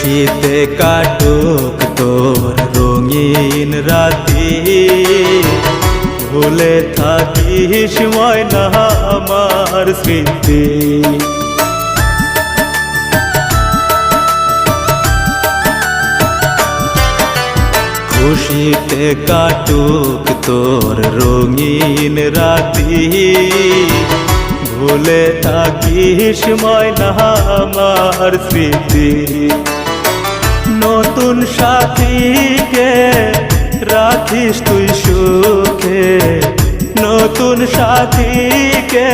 খুশিতে কাটুক তোর রঙিন রাতি, ভুলে থাকিস ময়না আমার স্মৃতি। খুশিতে কাটুক তোর রঙিন রাতি, ভুলে থাকিস ময়না আমার স্মৃতি। নতুন সাথীকে রাখিস তুই সুখে, নতুন সাথীকে